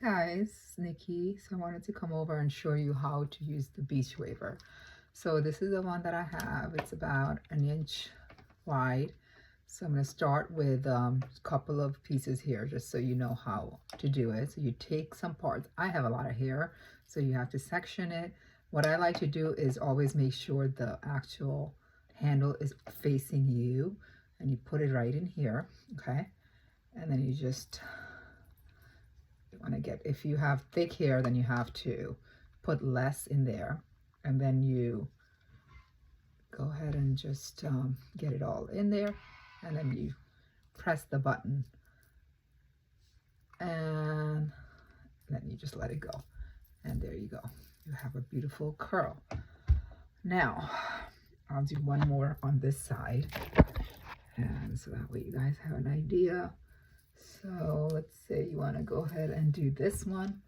Guys, Nikki. So I wanted to come over and show you how to use the Beachwaver. So this is the one that I have. It's about an inch wide. So I'm going to start with a couple of pieces here just so you know how to do it. So you take some parts. I have a lot of hair, so you have to section it. What I like to do is always make sure the actual handle is facing you, and you put it right in here, okay? And then you just want to get, if you have thick hair, then you have to put less in there, and then you go ahead and just get it all in there, and then you press the button, and then you just let it go, and there you go. You have a beautiful curl. Now I'll do one more on this side, and so that way you guys have an idea. So let's say you want to go ahead and do this one.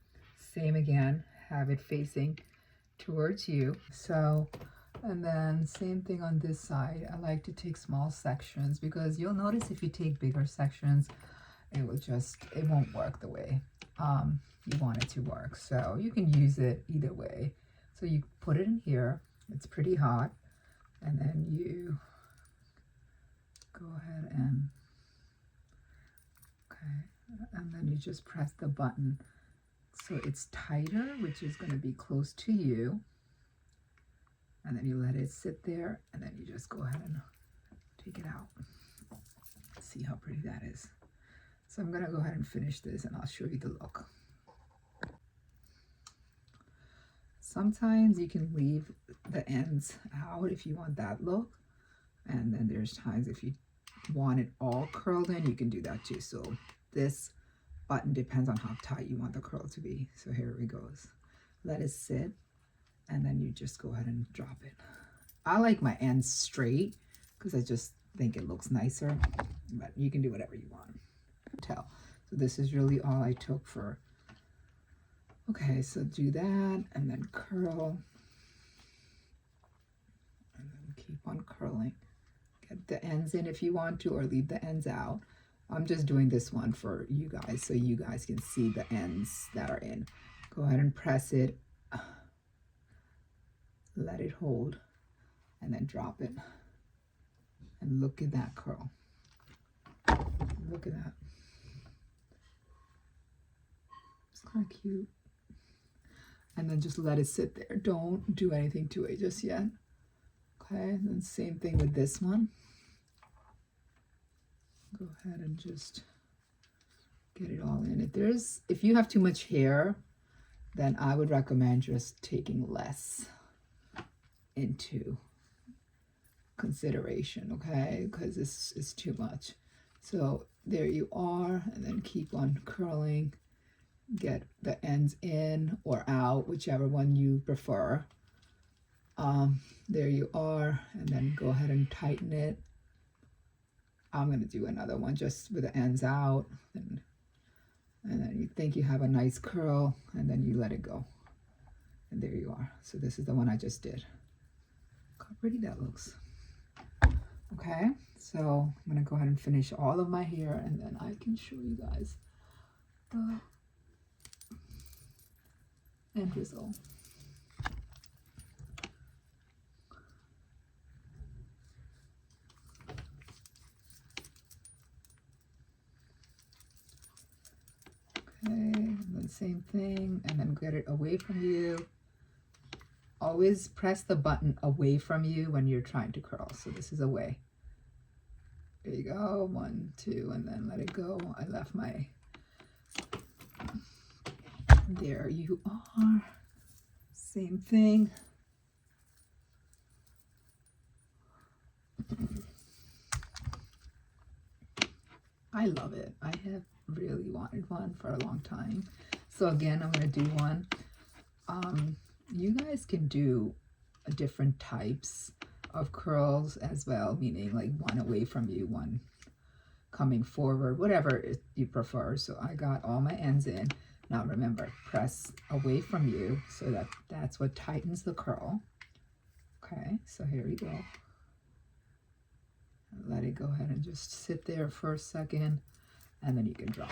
Same again, have it facing towards you. So, and then same thing on this side. I like to take small sections because you'll notice if you take bigger sections, it won't work the way you want it to work. So you can use it either way. So you put it in here, it's pretty hot, and then you go ahead and and then you just press the button so it's tighter, which is going to be close to you, and then you let it sit there, and then you just go ahead and take it out. See how pretty that is. So I'm going to go ahead and finish this, and I'll show you the look. Sometimes you can leave the ends out if you want that look, and then there's times if you want it all curled in, you can do that too. So this button depends on how tight you want the curl to be. So here it goes. Let it sit, and then you just go ahead and drop it. I like my ends straight because I just think it looks nicer, but you can do whatever you want. So this is really all I took for. Okay, so do that, and then curl, and then keep on curling. Get the ends in if you want to, or leave the ends out. I'm just doing this one for you guys so you guys can see the ends that are in. Go ahead and press it, let it hold, and then drop it. And look at that curl. Look at that. It's kind of cute. And then just let it sit there. Don't do anything to it just yet. Okay, and then same thing with this one. Go ahead and just get it all in. If you have too much hair, then I would recommend just taking less into consideration, okay? Because this is too much. So there you are, and then keep on curling. Get the ends in or out, whichever one you prefer. There you are, and then go ahead and tighten it. I'm going to do another one just with the ends out, and then you think you have a nice curl, and then you let it go, and there you are. So this is the one I just did. Look how pretty that looks. Okay, so I'm going to go ahead and finish all of my hair, and then I can show you guys the end result. Okay, and then same thing, and then get it away from you. Always press the button away from you when you're trying to curl. So this is away. There you go, 1, 2, and then let it go. I left my, there you are. Same thing. I love it. I have really wanted one for a long time. So again, I'm going to do one. You guys can do different types of curls as well, meaning like one away from you, one coming forward, whatever you prefer. So I got all my ends in. Now remember, press away from you so that's what tightens the curl. Okay, so here we go. Let it go ahead and just sit there for a second, and then you can drop.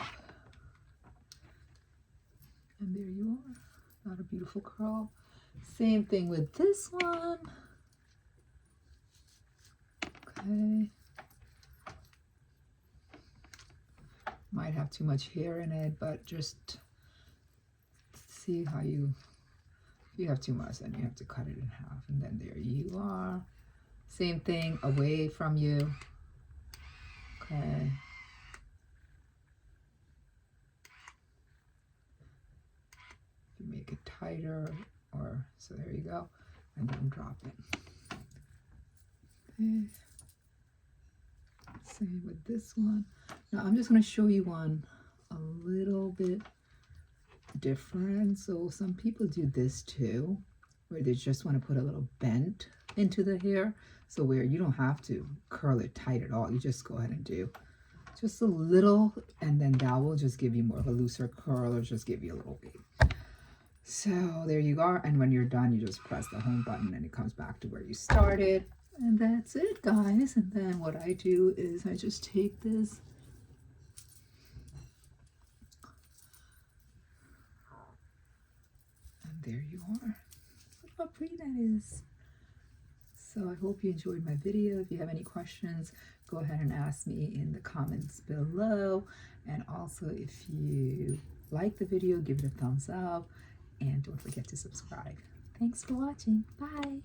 And there you are. Not a beautiful curl. Same thing with this one. Okay. Might have too much hair in it, but just see how you, if you have too much, then you have to cut it in half. And then there you are. Same thing away from you. Okay. If you make it tighter, or so there you go, and then drop it. Okay. Same with this one. Now I'm just going to show you one a little bit different. So some people do this too, where they just want to put a little bend into the hair, so where you don't have to curl it tight at all. You just go ahead and do just a little, and then that will just give you more of a looser curl, or just give you a little wave. So there you are, and when you're done, you just press the home button and it comes back to where you started. And that's it, guys. And then what I do is I just take this and there you are. Look how pretty that is. So I hope you enjoyed my video. If you have any questions, go ahead and ask me in the comments below. And also, if you like the video, give it a thumbs up and don't forget to subscribe. Thanks for watching. Bye.